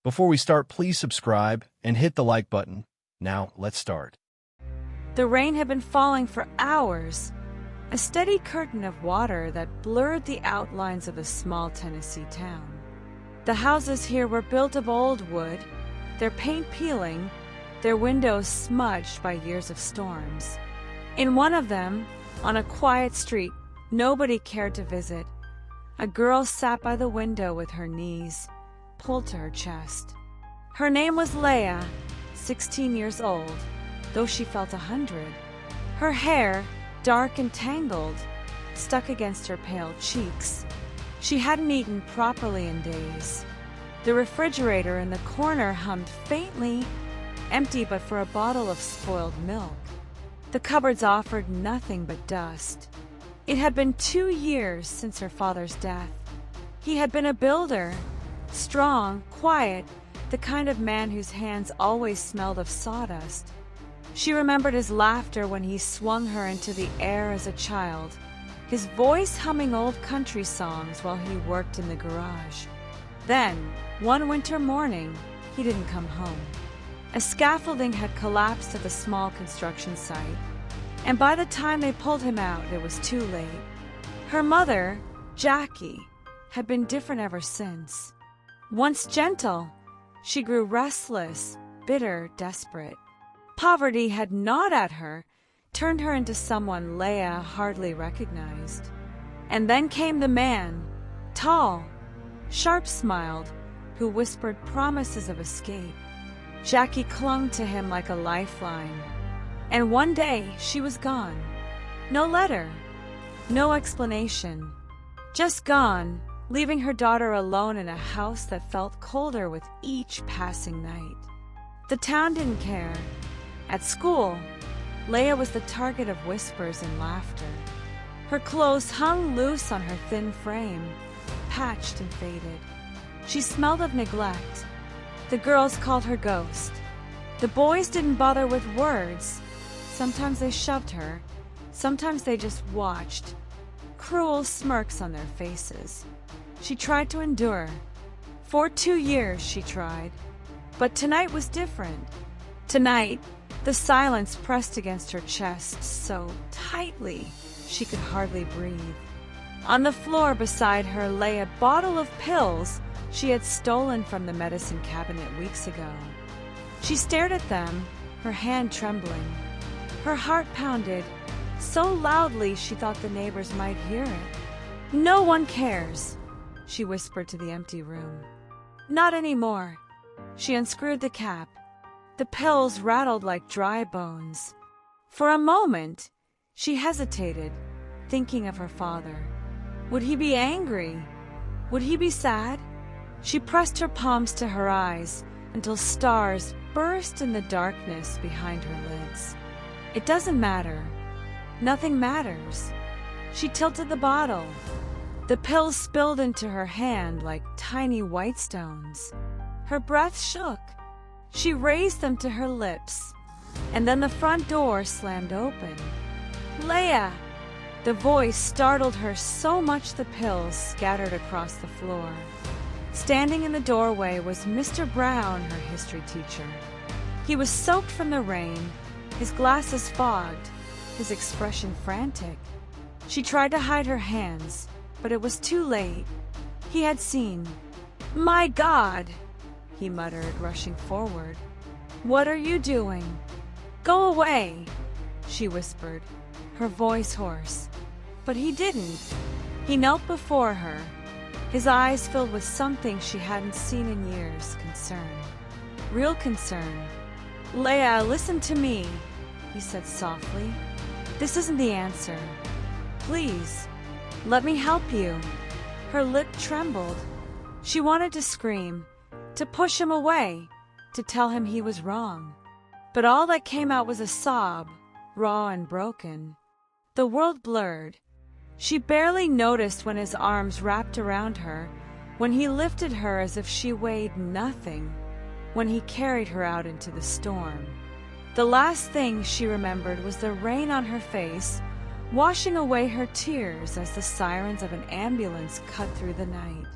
Before we start, please subscribe and hit the like button. Now, let's start. The rain had been falling for hours, a steady curtain of water that blurred the outlines of a small Tennessee town. The houses here were built of old wood, their paint peeling, their windows smudged by years of storms. In one of them, on a quiet street nobody cared to visit, a girl sat by the window with her knees pulled to her chest. Her name was Leya, 16 years old, though she felt 100. Her hair, dark and tangled, stuck against her pale cheeks. She hadn't eaten properly in days. The refrigerator in the corner hummed faintly, empty but for a bottle of spoiled milk. The cupboards offered nothing but dust. It had been 2 years since her father's death. He had been a builder, strong, quiet, the kind of man whose hands always smelled of sawdust. She remembered his laughter when he swung her into the air as a child, his voice humming old country songs while he worked in the garage. Then, one winter morning, he didn't come home. A scaffolding had collapsed at the small construction site, and by the time they pulled him out, it was too late. Her mother, Jackie, had been different ever since. Once gentle, she grew restless, bitter, desperate. Poverty had gnawed at her, turned her into someone Leya hardly recognized. And then came the man, tall, sharp-smiled, who whispered promises of escape. Jackie clung to him like a lifeline. And one day she was gone. No letter, no explanation. Just gone, leaving her daughter alone in a house that felt colder with each passing night. The town didn't care. At school, Leya was the target of whispers and laughter. Her clothes hung loose on her thin frame, patched and faded. She smelled of neglect. The girls called her Ghost. The boys didn't bother with words. Sometimes they shoved her. Sometimes they just watched, cruel smirks on their faces. She tried to endure. For 2 years she tried. But tonight was different. Tonight, the silence pressed against her chest so tightly she could hardly breathe. On the floor beside her lay a bottle of pills she had stolen from the medicine cabinet weeks ago. She stared at them, her hand trembling. Her heart pounded so loudly she thought the neighbors might hear it. "No one cares," she whispered to the empty room. "Not anymore." She unscrewed the cap. The pills rattled like dry bones. For a moment, she hesitated, thinking of her father. Would he be angry? Would he be sad? She pressed her palms to her eyes until stars burst in the darkness behind her lids. It doesn't matter. Nothing matters. She tilted the bottle. The pills spilled into her hand like tiny white stones. Her breath shook. She raised them to her lips, and then the front door slammed open. "Leya!" The voice startled her so much the pills scattered across the floor. Standing in the doorway was Mr. Brown, her history teacher. He was soaked from the rain, his glasses fogged, his expression frantic. She tried to hide her hands, but it was too late. He had seen. "My God!" he muttered, rushing forward. "What are you doing?" "Go away," she whispered, her voice hoarse. But he didn't. He knelt before her, his eyes filled with something she hadn't seen in years, concern. Real concern. "Leya, listen to me," he said softly. "This isn't the answer. Please, let me help you." Her lip trembled. She wanted to scream, to push him away, to tell him he was wrong. But all that came out was a sob, raw and broken. The world blurred. She barely noticed when his arms wrapped around her, when he lifted her as if she weighed nothing, when he carried her out into the storm. The last thing she remembered was the rain on her face, washing away her tears as the sirens of an ambulance cut through the night.